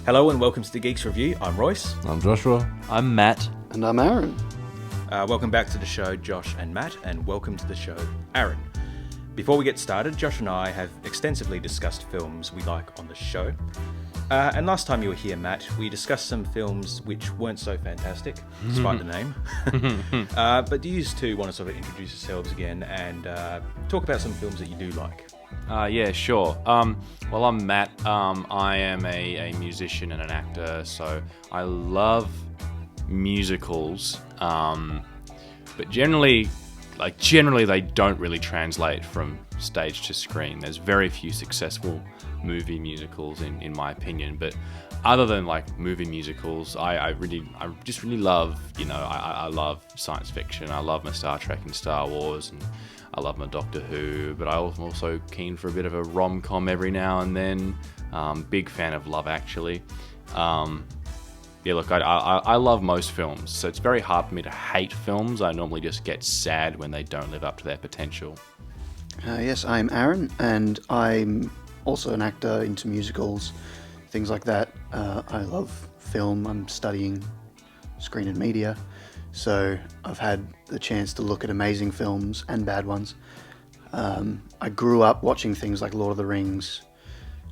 Hello and welcome to the Geeks Review. I'm Royce. I'm Joshua. I'm Matt. And I'm Aaron. Welcome back to the show, Josh and Matt, and welcome to the show, Aaron. Before we get started, Josh and I have extensively discussed films we like on the show. And last time you were here, Matt, we discussed some films which weren't so fantastic, despite the name. But do you two want to sort of introduce yourselves again and talk about some films that you do like? Yeah, sure. Well, I'm Matt. I am a musician and an actor, so I love musicals. But generally they don't really translate from stage to screen. There's very few successful movie musicals in my opinion, but other than like movie musicals, I just really love, I love science fiction. I love my Star Trek and Star Wars, and I love my Doctor Who, but I'm also keen for a bit of a rom-com every now and then. Big fan of Love Actually. Yeah, look, I love most films, so it's very hard for me to hate films. I normally just get sad when they don't live up to their potential. Yes, I'm Aaron, and I'm also an actor into musicals, things like that. I love film. I'm studying screen and media, so I've had the chance to look at amazing films and bad ones. I grew up watching things like Lord of the Rings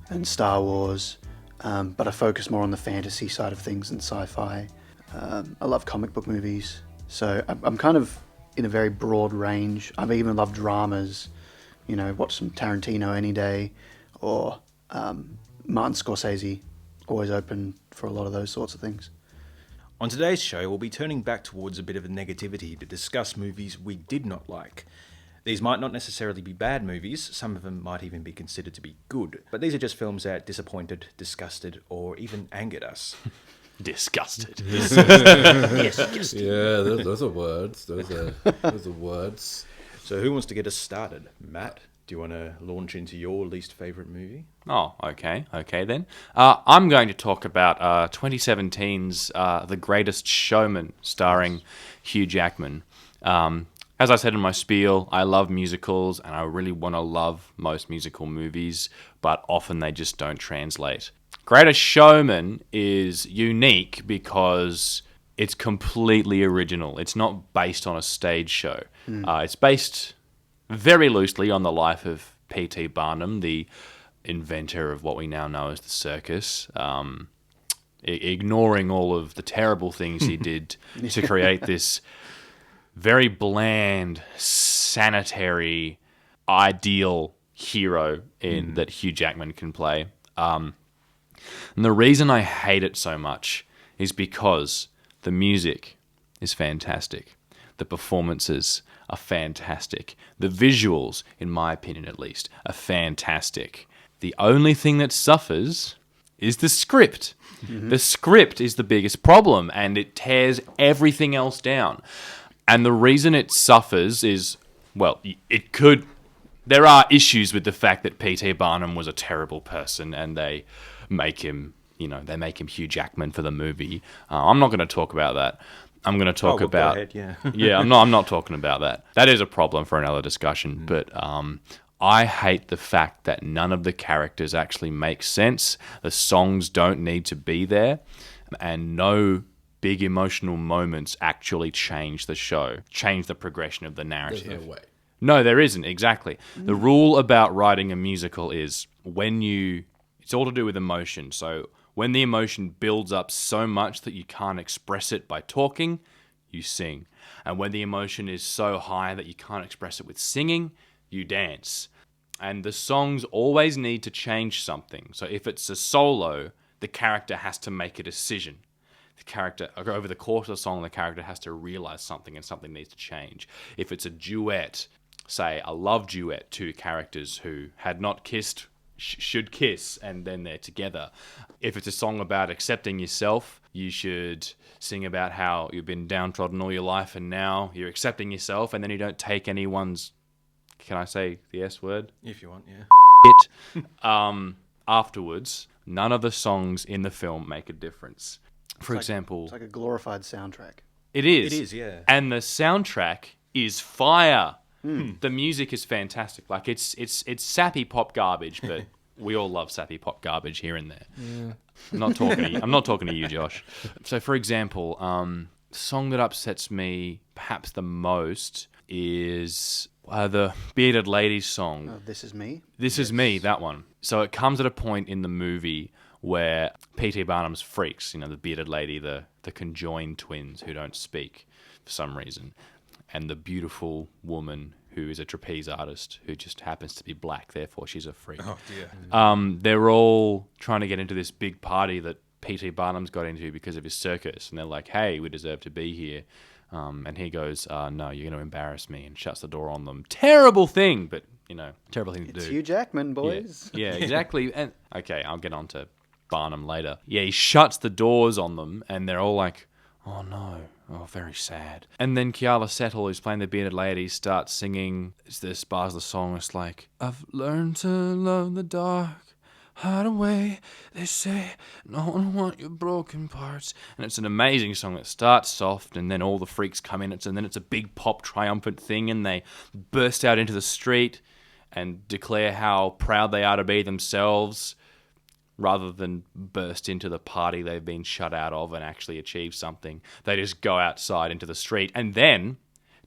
and Star Wars, but I focus more on the fantasy side of things and sci-fi. I love comic book movies, so I'm kind of in a very broad range. I even love dramas, watch some Tarantino any day, or Martin Scorsese, always open for a lot of those sorts of things. On today's show, we'll be turning back towards a bit of a negativity to discuss movies we did not like. These might not necessarily be bad movies, some of them might even be considered to be good, but these are just films that disappointed, disgusted, or even angered us. Disgusted. Yes, disgusted. Yeah, those are words. Those are words. So who wants to get us started? Matt, do you want to launch into your least favourite movie? Oh, okay then. I'm going to talk about 2017's The Greatest Showman, starring Hugh Jackman. As I said in my spiel, I love musicals, and I really want to love most musical movies, but often they just don't translate. Greatest Showman is unique because it's completely original. It's not based on a stage show. It's based very loosely on the life of P.T. Barnum, the inventor of what we now know as the circus, ignoring all of the terrible things he did to create this very bland, sanitary, ideal hero that Hugh Jackman can play. And the reason I hate it so much is because the music is fantastic. The performances are fantastic. The visuals, in my opinion at least, are fantastic. The only thing that suffers is the script. Mm-hmm. The script is the biggest problem, and it tears everything else down. And the reason it suffers is, well, there are issues with the fact that P.T. Barnum was a terrible person, and they make him Hugh Jackman for the movie. I'm not going to talk about that. I'm going to talk about... Go ahead, yeah. Yeah, I'm not talking about that. That is a problem for another discussion, but I hate the fact that none of the characters actually make sense. The songs don't need to be there, and no big emotional moments actually change the show, change the progression of the narrative. There's no way. No, there isn't, exactly. The rule about writing a musical is it's all to do with emotion. So when the emotion builds up so much that you can't express it by talking, you sing. And when the emotion is so high that you can't express it with singing, you dance. And the songs always need to change something. So if it's a solo, the character has to make a decision. The character, over the course of the song, the character has to realize something, and something needs to change. If it's a duet, say a love duet, two characters who had not kissed should kiss, and then they're together. If it's a song about accepting yourself, you should sing about how you've been downtrodden all your life and now you're accepting yourself, and then you don't take anyone's, can I say the S word? If you want, yeah. Afterwards. None of the songs in the film make a difference. For example... It's like a glorified soundtrack. It is. It is, yeah. And the soundtrack is fire. The music is fantastic. Like, it's sappy pop garbage, but we all love sappy pop garbage here and there. Yeah. I'm not talking to you, Josh. So, for example, the song that upsets me perhaps the most is the Bearded Ladies song. Oh, This Is Me? This Is Me, that one. So it comes at a point in the movie where P.T. Barnum's freaks, the bearded lady, the conjoined twins who don't speak for some reason, and the beautiful woman who is a trapeze artist who just happens to be black, therefore she's a freak. Oh, dear. They're all trying to get into this big party that P.T. Barnum's got into because of his circus, and they're like, hey, we deserve to be here. And he goes, no, you're going to embarrass me, and shuts the door on them. Terrible thing, but, terrible thing to do. It's Hugh Jackman, boys. Yeah, exactly. And okay, I'll get on to Barnum later. Yeah, he shuts the doors on them, and they're all like, oh no, oh, very sad. And then Keala Settle, who's playing the bearded lady, starts singing this bars of the song. It's like, I've learned to love the dark. Hide away, they say, no one want your broken parts. And it's an amazing song that starts soft, and then all the freaks come in, and then it's a big pop triumphant thing, and they burst out into the street and declare how proud they are to be themselves, rather than burst into the party they've been shut out of and actually achieve something. They just go outside into the street, and then,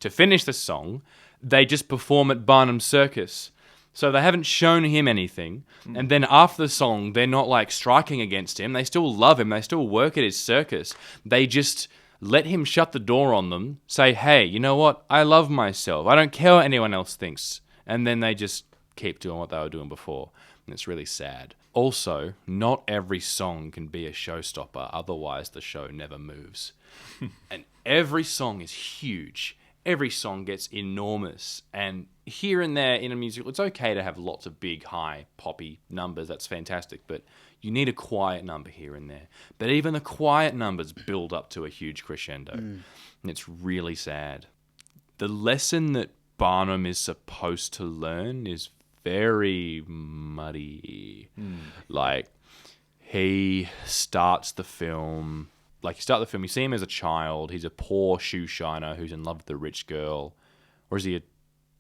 to finish the song, they just perform at Barnum's Circus. So they haven't shown him anything. And then after the song, they're not like striking against him. They still love him. They still work at his circus. They just let him shut the door on them, say, hey, you know what? I love myself. I don't care what anyone else thinks. And then they just keep doing what they were doing before. And it's really sad. Also, not every song can be a showstopper. Otherwise, the show never moves. And every song is huge. Every song gets enormous, and here and there in a musical, it's okay to have lots of big, high, poppy numbers. That's fantastic, but you need a quiet number here and there. But even the quiet numbers build up to a huge crescendo, and it's really sad. The lesson that Barnum is supposed to learn is very muddy. Like, he starts the film... you see him as a child. He's a poor shoe shiner who's in love with a rich girl. Or is he a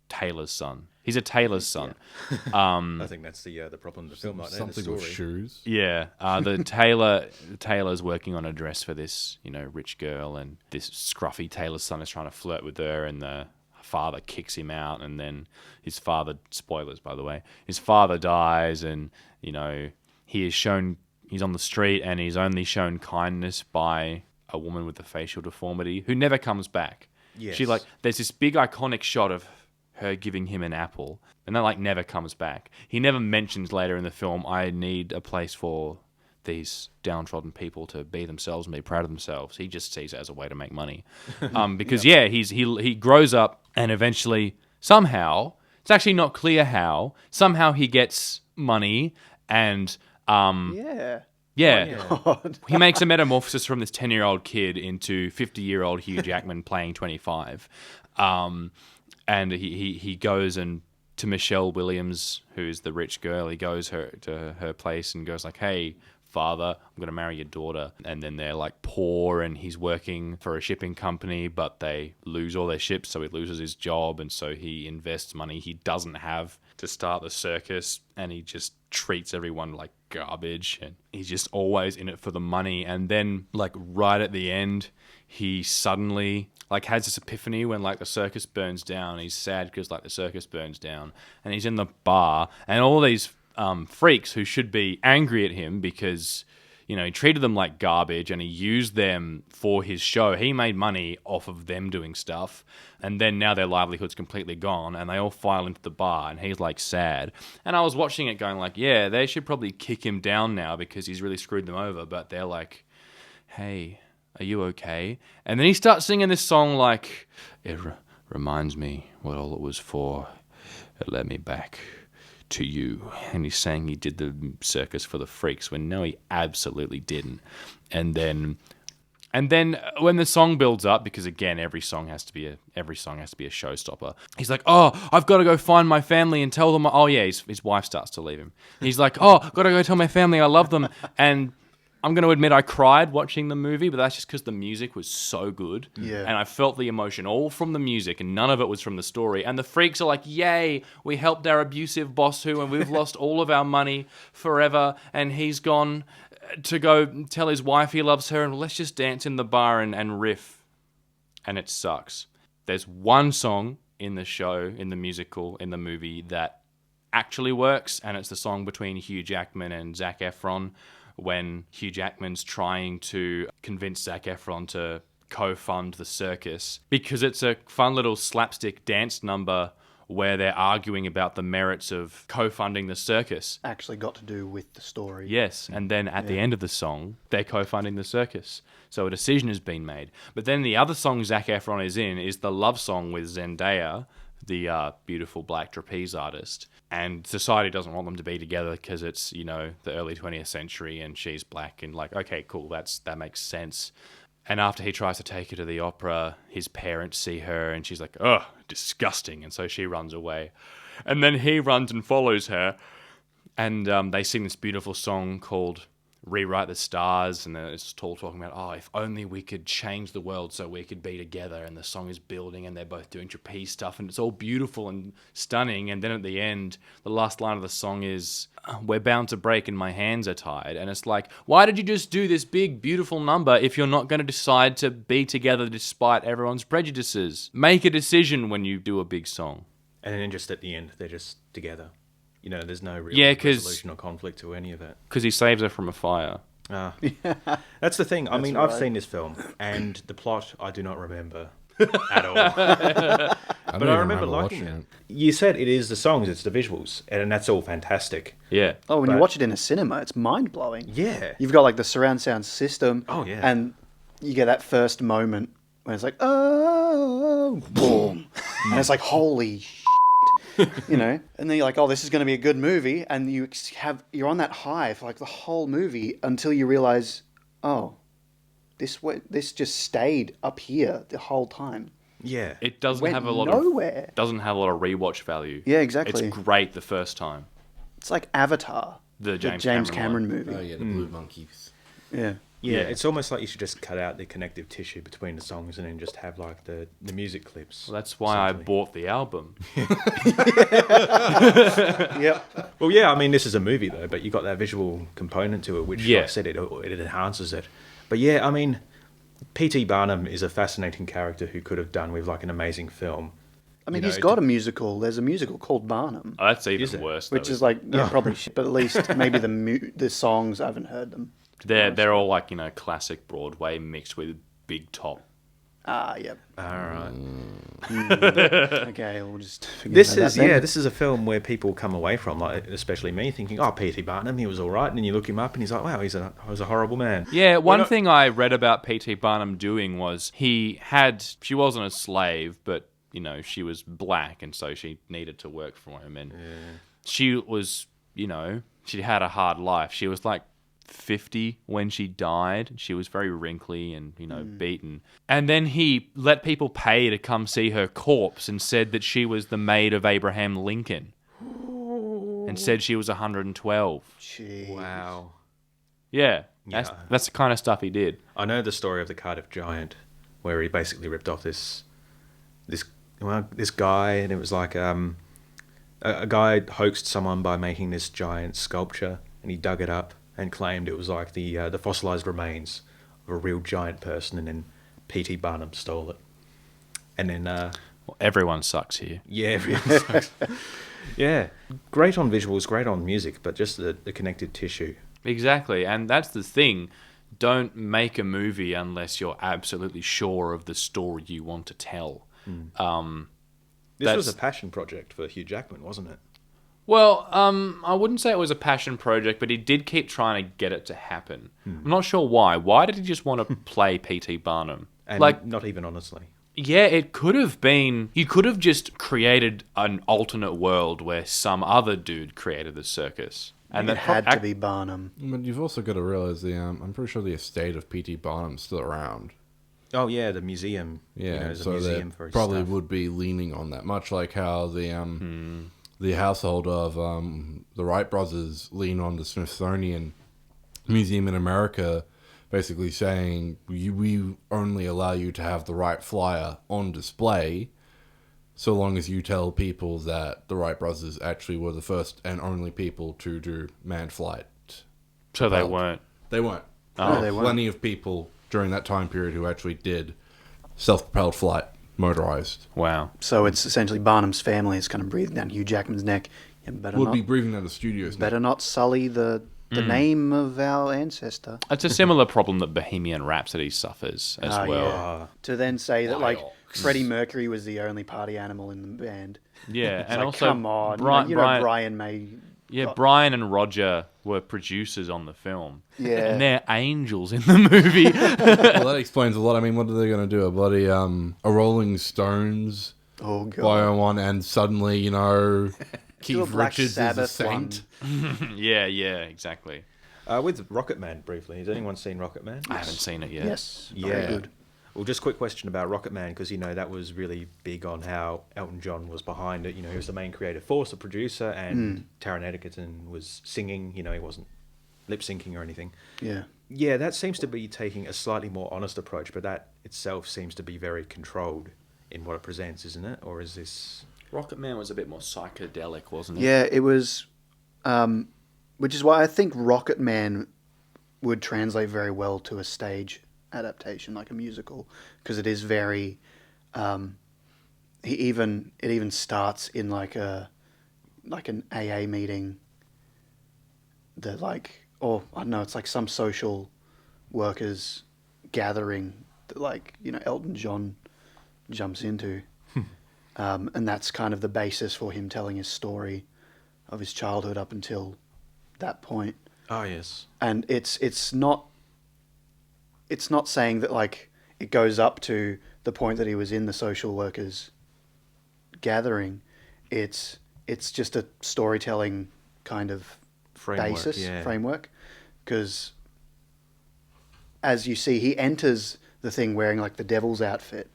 tailor's son? He's a tailor's son. I think that's the problem in the film, right? Something with shoes. Yeah. The tailor's working on a dress for this, rich girl, and this scruffy tailor's son is trying to flirt with her, and the father kicks him out, and then his father, spoilers by the way, his father dies, and, he is shown... He's on the street, and he's only shown kindness by a woman with a facial deformity who never comes back. Yes. There's this big iconic shot of her giving him an apple, and that never comes back. He never mentions later in the film, I need a place for these downtrodden people to be themselves and be proud of themselves. He just sees it as a way to make money. Because he grows up, and eventually, somehow, it's actually not clear how, somehow he gets money, and... Yeah. He makes a metamorphosis from this 10-year-old kid into 50-year-old Hugh Jackman playing 25. And he goes to Michelle Williams, who's the rich girl. He goes to her place and goes like, hey, father, I'm going to marry your daughter. And then they're poor, and he's working for a shipping company, but they lose all their ships, so he loses his job. And so he invests money he doesn't have to start the circus, and he just treats everyone like garbage, and he's just always in it for the money. And then right at the end, he suddenly has this epiphany when the circus burns down. He's sad because the circus burns down, and he's in the bar, and all these freaks who should be angry at him because he treated them like garbage and he used them for his show. He made money off of them doing stuff, and then now their livelihood's completely gone, and they all file into the bar, and he's sad. And I was watching it going yeah, they should probably kick him down now because he's really screwed them over, but they're hey, are you okay? And then he starts singing this song it reminds me what all it was for. It led me back to you. And he's saying he did the circus for the freaks when no, he absolutely didn't. And then when the song builds up, because again every song has to be a showstopper, he's oh, I've got to go find my family and tell them. Oh yeah, his wife starts to leave him. He's oh, I've got to go tell my family I love them. And I'm going to admit I cried watching the movie, but that's just because the music was so good. Yeah. And I felt the emotion all from the music, and none of it was from the story. And the freaks are like, yay, we helped our abusive boss and we've lost all of our money forever, and he's gone to go tell his wife he loves her, and let's just dance in the bar and riff. And it sucks. There's one song in the show, in the musical, in the movie that actually works, and it's the song between Hugh Jackman and Zac Efron, when Hugh Jackman's trying to convince Zac Efron to co-fund the circus, because it's a fun little slapstick dance number where they're arguing about the merits of co-funding the circus. Actually got to do with the story. Yes, and then at the end of the song, they're co-funding the circus. So a decision has been made. But then the other song Zac Efron is in is the love song with Zendaya, the beautiful black trapeze artist. And society doesn't want them to be together because it's, you know, the early 20th century and she's black, and like, okay, cool, that makes sense. And after he tries to take her to the opera, his parents see her and she's like, ugh, disgusting. And so she runs away. And then he runs and follows her. And they sing this beautiful song called Rewrite the Stars, and it's all talking about, oh, if only we could change the world so we could be together. And the song is building, and they're both doing trapeze stuff, and it's all beautiful and stunning. And then at the end, the last line of the song is, we're bound to break and my hands are tied. And it's like, why did you just do this big, beautiful number if you're not going to decide to be together despite everyone's prejudices? Make a decision when you do a big song. And then just at the end, they're just together. You know, there's no real resolution or conflict to any of that. Because he saves her from a fire. That's the thing. I mean, right. I've seen this film, and the plot I do not remember at all. But I remember liking it. You said it is the songs, it's the visuals, and that's all fantastic. Yeah. Oh, when you watch it in a cinema, it's mind-blowing. Yeah. You've got like the surround sound system. Oh, yeah. And you get that first moment when it's like, oh, boom. And it's like, holy shit. You know, and then you're like, oh, this is going to be a good movie, and you're on that high for like the whole movie until you realize, oh, this just stayed up here the whole time. Yeah. It doesn't Went have a lot nowhere. of doesn't have a lot of rewatch value. Yeah, exactly. It's great the first time. It's like Avatar, The James Cameron Cameron movie. Oh yeah, the Blue Monkeys. Yeah. Yeah, Yeah. it's almost like you should just cut out the connective tissue between the songs and then just have like the music clips. Well, that's why I essentially. bought the album. Yep. Well, yeah, I mean, this is a movie though, but you got that visual component to it, which, like I said, it enhances it. But yeah, I mean, P.T. Barnum is a fascinating character who could have done with like an amazing film. I mean, You know, he's got a musical. There's a musical called Barnum, Oh, that's Is even it? worse. which though. is like, yeah, probably shit, but at least maybe the songs, I haven't heard them. They're all like, you know, classic Broadway mixed with big top. Ah, yep. All right. Okay, we'll just forget This about is that then. this is a film where people come away from, like especially me, thinking, "Oh, P.T. Barnum, he was all right," and then you look him up, and he's like, "Wow, he was a horrible man." Yeah, one thing I read about P.T. Barnum doing was she wasn't a slave, but, you know, she was black, and so she needed to work for him. And she was, you know, she had a hard life. She was like 50 when she died. She was very wrinkly and, you know, beaten. And then he let people pay to come see her corpse and said that she was the maid of Abraham Lincoln. And said she was 112. Jeez. Wow. Yeah, Yeah. that's the kind of stuff he did. I know the story of the Cardiff Giant, where he basically ripped off this guy, and it was like a guy hoaxed someone by making this giant sculpture, and he dug it up and claimed it was like the fossilized remains of a real giant person, and then P.T. Barnum stole it. And then Well, everyone sucks here. yeah, everyone sucks. Yeah, great on visuals, great on music, but just the connective tissue. Exactly, and that's the thing. Don't make a movie unless you're absolutely sure of the story you want to tell. This was a passion project for Hugh Jackman, wasn't it? Well, I wouldn't say it was a passion project, but he did keep trying to get it to happen. I'm not sure why. Why did he just want to play P.T. Barnum? And Like, not even honestly. yeah, it could have been... You could have just created an alternate world where some other dude created the circus. And It that had to be Barnum. But you've also got to realize I'm pretty sure the estate of P.T. Barnum's still around. Oh yeah, the museum. Yeah, you know, there's a so museum they for his probably stuff. would be leaning on that, much like how the household of the Wright brothers lean on the Smithsonian museum in America basically saying, we only allow you to have the Wright Flyer on display so long as you tell people that the Wright brothers actually were the first and only people to do manned flight. So they weren't. They weren't. Oh. There were plenty of people during that time period who actually did self-propelled flight, motorized. Wow. So it's essentially Barnum's family is kind of breathing down Hugh Jackman's neck. You Would be breathing down the studios. Better not sully the name of our ancestor. It's a similar problem that Bohemian Rhapsody suffers as well. Yeah. To then say that, like, Freddie Mercury was the only party animal in the band. Yeah, It's and like, also come on. Brian May... Yeah, Brian and Roger were producers on the film. Yeah. And they're angels in the movie. Well, that explains a lot. I mean, what are they going to do? A bloody a Rolling Stones Oh, God. bio one, and suddenly, Do a Keith Black Richards is a Sabbath saint. yeah, exactly. With Rocketman, briefly. Has anyone seen Rocketman? I haven't seen it yet. Yes. Yeah. Very good. Well, just quick question about Rocketman, because, that was really big on how Elton John was behind it. He was the main creative force, the producer, and Taron Egerton was singing. He wasn't lip-syncing or anything. Yeah. Yeah, that seems to be taking a slightly more honest approach, but that itself seems to be very controlled in what it presents, isn't it? Or is this... Rocketman was a bit more psychedelic, wasn't it? Yeah, it was... which is why I think Rocketman would translate very well to a stage adaptation, like a musical, because it is very... it even starts in like an AA meeting that or I don't know, it's like some social workers gathering that Elton John jumps into. And that's kind of the basis for him telling his story of his childhood up until that point. Oh, yes. And it's not saying that it goes up to the point that he was in the social workers gathering. It's just a storytelling kind of framework, because as you see, he enters the thing wearing the devil's outfit,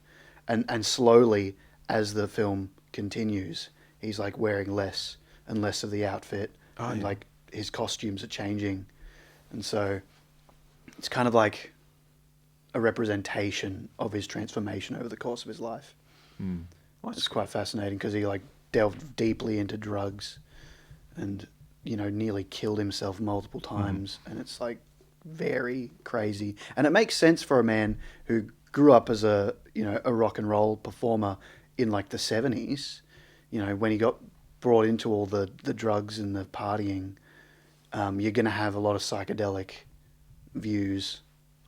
and slowly as the film continues, he's wearing less and less of the outfit, his costumes are changing, and so it's kind of like a representation of his transformation over the course of his life. It's quite fascinating because he delved deeply into drugs and nearly killed himself multiple times, and it's very crazy. And it makes sense for a man who grew up as a rock and roll performer in the 70s, when he got brought into all the drugs and the partying. You're going to have a lot of psychedelic views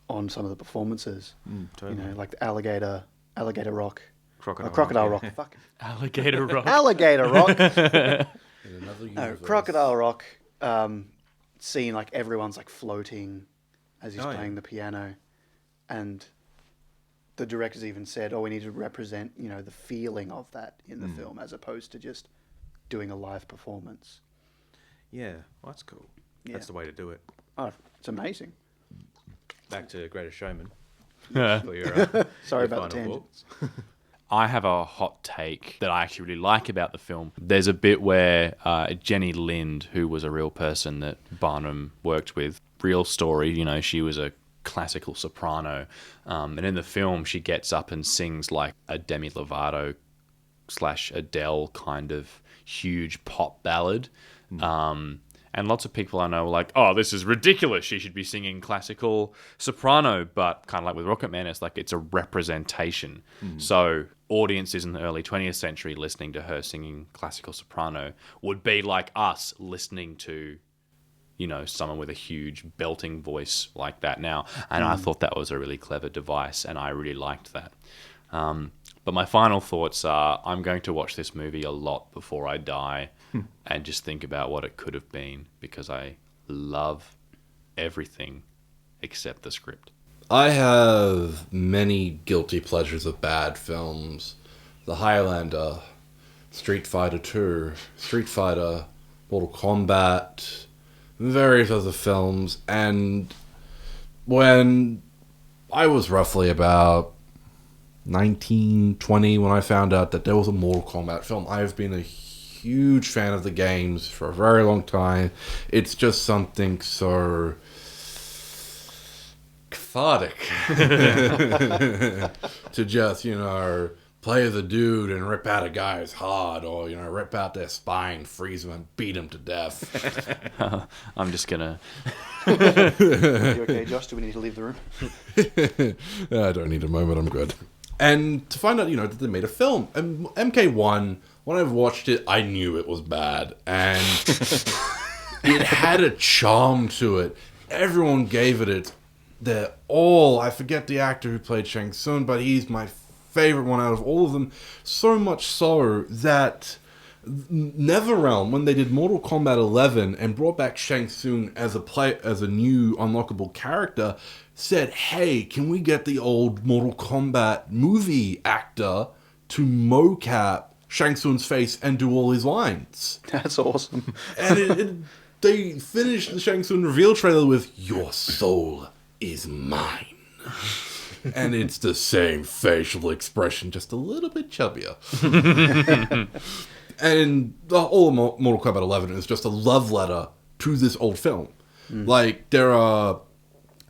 on some of the performances. Totally. Like the alligator rock. Crocodile rock. Fuck. Alligator Rock. Alligator rock. In another universe. Crocodile rock. Seeing everyone's floating as he's playing the piano, and the directors even said, "Oh, we need to represent the feeling of that in the film, as opposed to just doing a live performance." Yeah, well, that's cool. Yeah. That's the way to do it. Oh, it's amazing. Back to Greatest Showman. Yeah. For your, Sorry your about the final tangent. thoughts. I have a hot take that I actually really like about the film. There's a bit where Jenny Lind, who was a real person that Barnum worked with, real story, she was a classical soprano. And in the film, she gets up and sings like a Demi Lovato / Adele kind of huge pop ballad. And lots of people I know were like, "Oh, this is ridiculous. She should be singing classical soprano." But kind of like with Rocketman, it's a representation. So audiences in the early 20th century listening to her singing classical soprano would be like us listening to, someone with a huge belting voice like that now. And I thought that was a really clever device, and I really liked that. But my final thoughts are, I'm going to watch this movie a lot before I die and just think about what it could have been, because I love everything except the script. I have many guilty pleasures of bad films. The Highlander, Street Fighter 2, Street Fighter, Mortal Kombat, various other films. And when I was roughly about 19, 20, when I found out that there was a Mortal Kombat film, I've been a huge fan of the games for a very long time. It's just something so cathartic to just, play the dude and rip out a guy's heart, or, rip out their spine, freeze them, and beat them to death. I'm just gonna. Are you okay, Josh? Do we need to leave the room? I don't need a moment, I'm good. And to find out, that they made a film. And MK1, when I watched it, I knew it was bad. And it had a charm to it. Everyone gave it their all. I forget the actor who played Shang Tsung, but he's my favorite one out of all of them. So much so that NetherRealm, when they did Mortal Kombat 11 and brought back Shang Tsung as a new unlockable character, said, hey, can we get the old Mortal Kombat movie actor to mocap Shang Tsung's face and do all his lines? That's awesome. And they finished the Shang Tsung reveal trailer with, your soul is mine. And it's the same facial expression, just a little bit chubbier. And all of Mortal Kombat 11 is just a love letter to this old film. Like, there are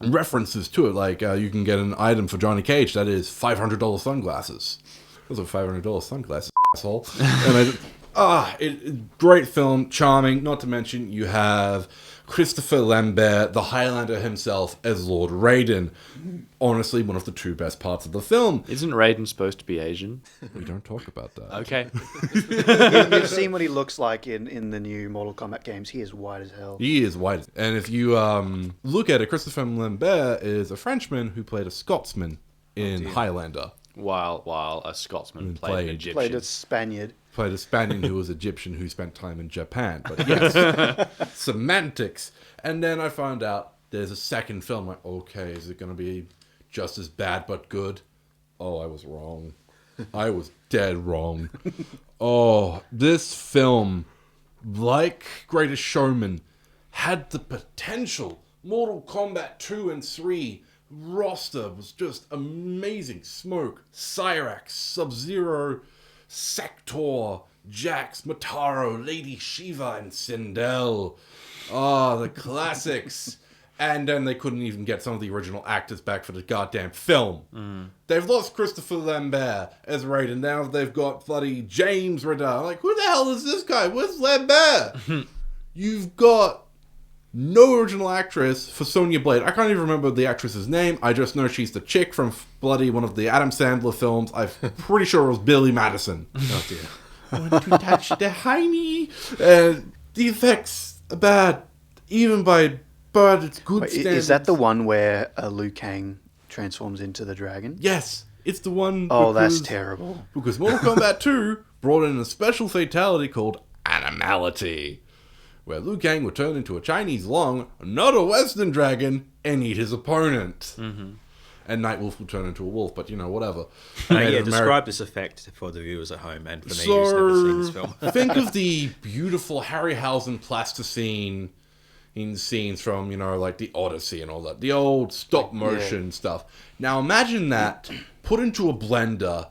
references to it. Like, you can get an item for Johnny Cage that is $500 sunglasses. Those are $500 sunglasses, asshole. And great film, charming. Not to mention, you have Christopher Lambert, the Highlander himself, as Lord Raiden. Honestly, one of the two best parts of the film. Isn't Raiden supposed to be Asian? We don't talk about that. Okay. You've seen what he looks like in the new Mortal Kombat games. He is white as hell. He is white. And if you look at it, Christopher Lambert is a Frenchman who played a Scotsman in Highlander. While a Scotsman played an Egyptian. Played a Spaniard. Played a Spaniard who was Egyptian who spent time in Japan. But yes, semantics. And then I found out there's a second film. Like, okay, is it going to be just as bad but good? Oh, I was wrong. I was dead wrong. Oh, this film, like Greatest Showman, had the potential. Mortal Kombat 2 and 3 roster was just amazing. Smoke, Cyrax, Sub-Zero, Sector, Jax, Motaro, Lady Shiva, and Sindel. Oh, the classics. And then they couldn't even get some of the original actors back for the goddamn film. They've lost Christopher Lambert as Raiden. Now they've got bloody James Radar. Like, who the hell is this guy? Where's Lambert? You've got no original actress for Sonya Blade. I can't even remember the actress's name. I just know she's the chick from bloody one of the Adam Sandler films. I'm pretty sure it was Billy Madison. Oh dear. I want to touch the hiney. The effects are bad, even but it's good Wait, standards. is that the one where Liu Kang transforms into the dragon? Yes, it's the one. Oh, that's terrible. Because Mortal Kombat 2 brought in a special fatality called Animality, where Liu Kang would turn into a Chinese long, not a Western dragon, and eat his opponent. And Nightwolf will turn into a wolf, but whatever. Describe this effect for the viewers at home and for me who's never seen this film. Think of the beautiful Harryhausen plasticine in scenes from, like the Odyssey and all that. The old stop motion stuff. Now imagine that put into a blender,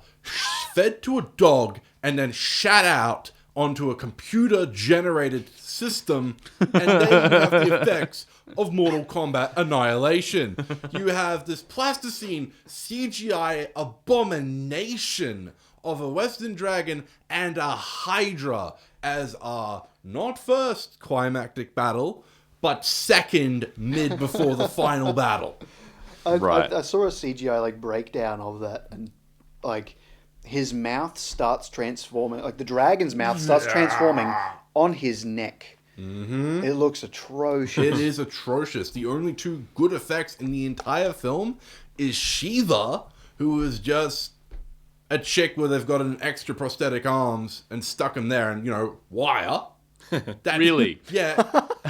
fed to a dog, and then shat out onto a computer-generated system, and then you have the effects of Mortal Kombat Annihilation. You have this plasticine CGI abomination of a Western dragon and a Hydra as our not first climactic battle, but second mid before the final battle. I saw a CGI breakdown of that, and his mouth starts transforming, the dragon's mouth starts transforming on his neck. It looks atrocious. It is atrocious. The only two good effects in the entire film is Shiva, who is just a chick where they've got an extra prosthetic arms and stuck him there and, wire. Really? Yeah.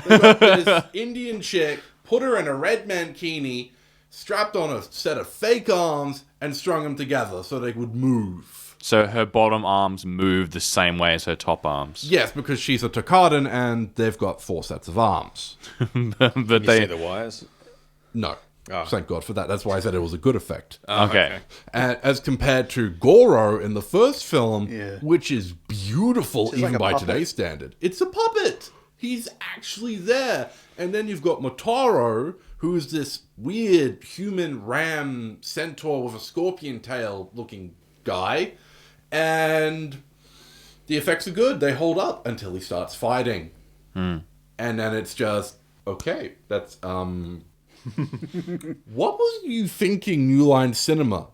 They've got this Indian chick, put her in a red mankini, strapped on a set of fake arms, and strung them together so they would move. So her bottom arms move the same way as her top arms. Yes, because she's a Tokadan and they've got 4 sets of arms. But You see the wires? No. Oh. Thank God for that. That's why I said it was a good effect. Okay. And as compared to Goro in the first film, Yeah. which is beautiful Which is even like a by puppet. today's standard. It's a puppet. He's actually there. And then you've got Motaro, who's this weird human ram centaur with a scorpion tail looking guy. And the effects are good. They hold up until he starts fighting. And then it's just, okay, that's, what was you thinking, New Line Cinema?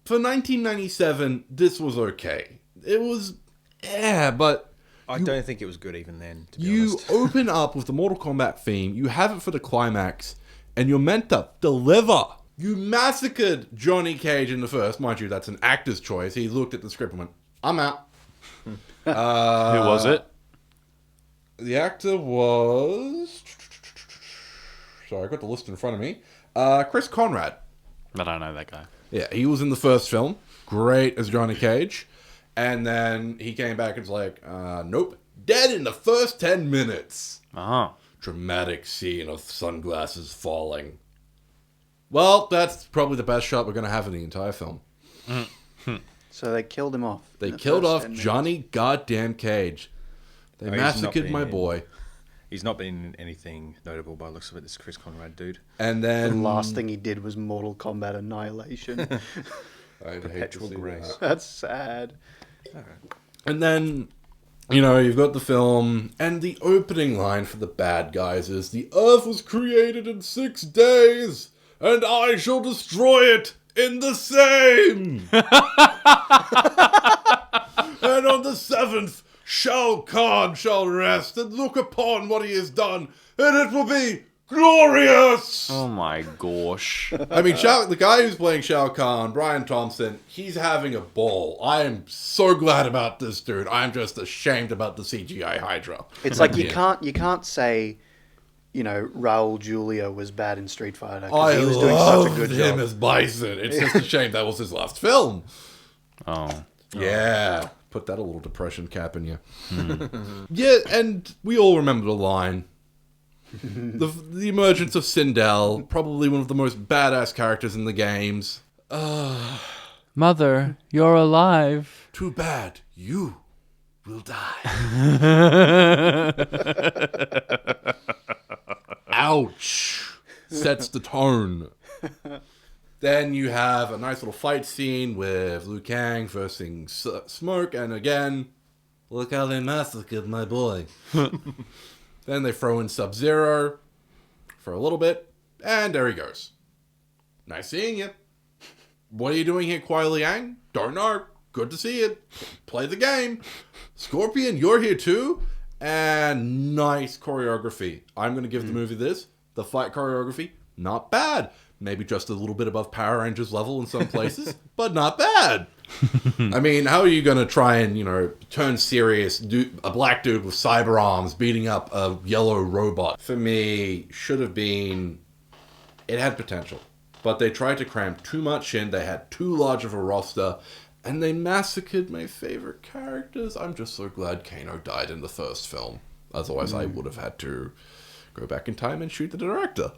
For 1997, this was okay. It was, but... I don't think it was good even then, to be You honest. open up with the Mortal Kombat theme, you have it for the climax, and you're meant to deliver. You massacred Johnny Cage in the first. Mind you, that's an actor's choice. He looked at the script and went, I'm out. Who was it? The actor was... Sorry, I got the list in front of me. Chris Conrad. I don't know that guy. Yeah, he was in the first film. Great as Johnny Cage. And then he came back and was like, nope. Dead in the first 10 minutes. Oh. Dramatic scene of sunglasses falling. Well, that's probably the best shot we're going to have in the entire film. So they killed him off. They in the killed first off 10 minutes. Johnny goddamn Cage. They Oh, he's not massacred been my in- boy. He's not been in anything notable by the looks of it, this Chris Conrad dude. And The then... last thing he did was Mortal Kombat Annihilation. I'd hate to Perpetual see grace. that. That's sad. And then, you know, you've got the film, and the opening line for the bad guys is, the Earth was created in 6 days, and I shall destroy it in the same. And on the 7th, Shao Kahn shall rest and look upon what he has done, and it will be glorious. Oh my gosh. I mean, the guy who's playing Shao Kahn, Brian Thompson, he's having a ball. I am so glad about this dude. I'm just ashamed about the CGI Hydra. It's like you can't say, you know, Raul Julia was bad in Street Fighter I because he was doing such a loved good him job. as Bison. It's just a shame that was his last film. Oh. Yeah. Put that a little depression cap in you. Yeah, and we all remember the line. The emergence of Sindel, probably one of the most badass characters in the games. Mother, you're alive. Too bad, you will die. Ouch. Sets the tone. Then you have a nice little fight scene with Liu Kang versing Smoke, and again, look how they massacred my boy. Then they throw in Sub-Zero for a little bit, and there he goes. Nice seeing you. What are you doing here, Kuai Liang? Don't know. Good to see you. Play the game. Scorpion, you're here too. And nice choreography. I'm going to give the movie this. The fight choreography, not bad. Maybe just a little bit above Power Rangers level in some places, but not bad. I mean, how are you going to try and, you know, turn serious, a black dude with cyber arms beating up a yellow robot? For me, should have been... It had potential. But they tried to cram too much in, they had too large of a roster, and they massacred my favorite characters. I'm just so glad Kano died in the first film. Otherwise, I would have had to go back in time and shoot the director.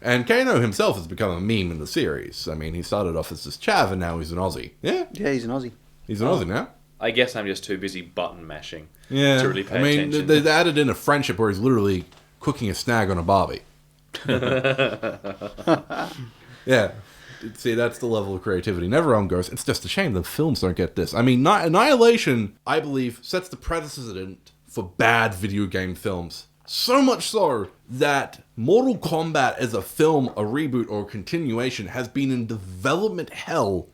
And Kano himself has become a meme in the series. I mean, he started off as this chav, and now he's an Aussie. Yeah, Yeah, he's an Aussie. he's an Aussie now. I guess I'm just too busy button mashing Yeah, to really pay I mean, attention. they added in a friendship where he's literally cooking a snag on a Barbie. Yeah. See, that's the level of creativity. NetherRealm goes, it's just a shame the films don't get this. I mean, Annihilation, I believe, sets the precedent for bad video game films. So much so that Mortal Kombat as a film, a reboot, or a continuation has been in development hell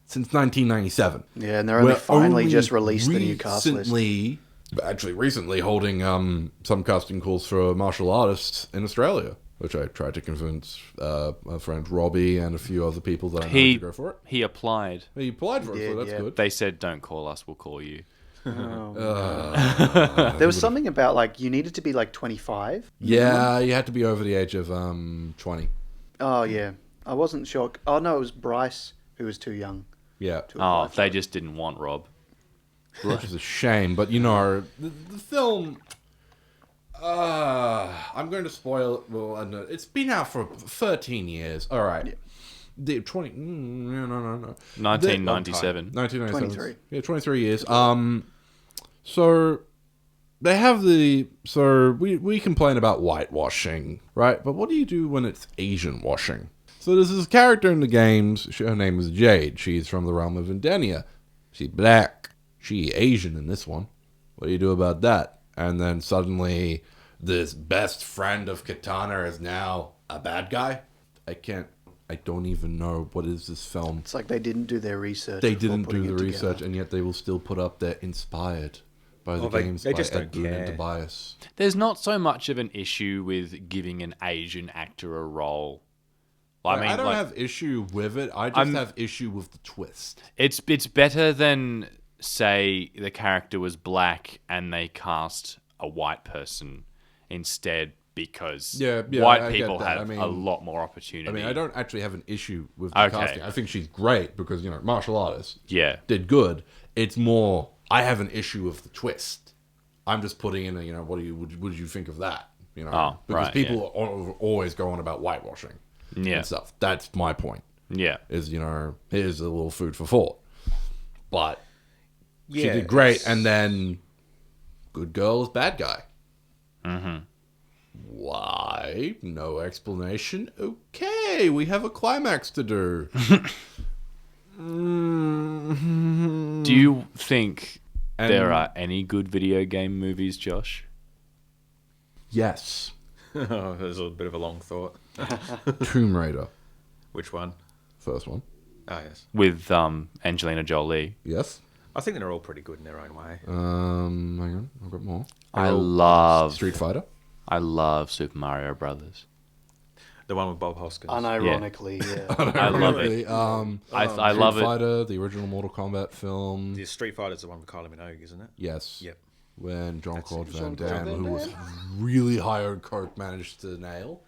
since 1997. Yeah, and they're only We're finally only just released the new cast list. Recently holding some casting calls for martial artists in Australia, which I tried to convince my friend Robbie and a few other people that I know to go for it. He applied. He applied for it, so that's Yeah. good. They said, don't call us, we'll call you. There was something about, like, you needed to be, like, 25. Yeah, you had to be over the age of 20. Oh, yeah. I wasn't sure. Oh, no, it was Bryce who was too young. Yeah. To apply Oh, for they it. just didn't want Rob. Which is a shame, but you know, the film... I'm going to spoil it. Well, it's been out for 13 years. All right. Yeah. The 20... no. 1997. 1997. 23. Yeah, 23 years. So, they have so we complain about whitewashing, right? But what do you do when it's Asian washing? So there's this character in the games, her name is Jade. She's from the realm of Indenia. She's black. She Asian in this one. What do you do about that? And then suddenly this best friend of Katana is now a bad guy? I don't even know what is this film. It's like they didn't do their research. They before didn't do putting the it research, together. and yet they will still put up their inspired by the games they by just Ed don't Boon and care. Tobias. There's not so much of an issue with giving an Asian actor a role. I don't have issue with it. I just have issue with the twist. It's better than, say, the character was black and they cast a white person instead, because Yeah, white I get people that. have a lot more opportunity. I mean, I don't actually have an issue with the casting. I think she's great because, martial artists did good. It's more, I have an issue with the twist. I'm just putting in what did you think of that? Because people are always going about whitewashing and stuff. That's my point. Yeah. Is, here's a little food for thought. But she Yeah, did great, and then good girl is bad guy. Mm-hmm. Why? No explanation. Okay, we have a climax to do. Do you think there are any good video game movies, Josh? Yes. Oh, there's a bit of a long thought. Tomb Raider. Which one? First one. Oh, yes. With Angelina Jolie. Yes. I think they're all pretty good in their own way. Hang on, I've got more. I love Street Fighter. I love Super Mario Brothers. The one with Bob Hoskins. Unironically, yeah. I love it. I love Street it. Fighter, the original Mortal Kombat film. The Street Fighter's the one with Kylie Minogue, isn't it? Yes. Yep. When Jean-Claude Van Jean-Claude Damme, Van who was really high on coke, managed to nail.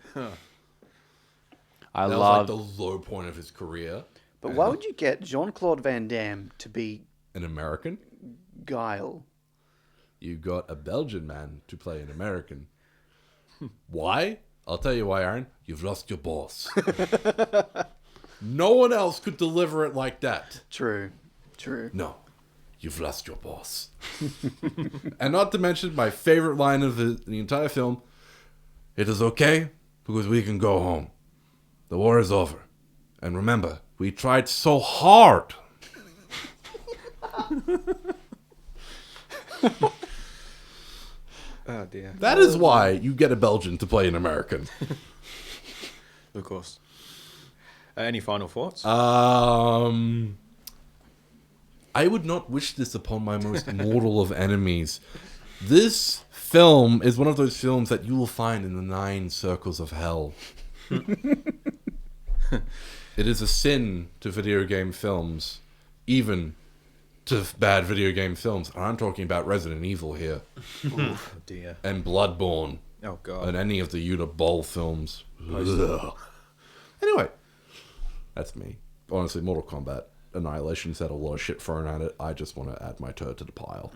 I That love. was like the low point of his career. But why would you get Jean-Claude Van Damme to be An American. Guile? You got a Belgian man to play an American. Why? I'll tell you why, Aaron. You've lost your boss. No one else could deliver it like that. True. No. You've lost your boss. And not to mention my favorite line of the entire film. It is okay because we can go home. The war is over. And remember, we tried so hard. Oh, dear. That is why you get a Belgian to play an American. Of course. Any final thoughts? I would not wish this upon my most mortal of enemies. This film is one of those films that you will find in the 9 circles of hell. It is a sin to video game films, even to bad video game films. And I'm talking about Resident Evil here, Oh, dear. and Bloodborne, Oh, God. and any of the Yuta Boll films. Ugh. Anyway, that's me. Honestly, Mortal Kombat Annihilation's had a lot of shit thrown at it. I just want to add my turd to the pile.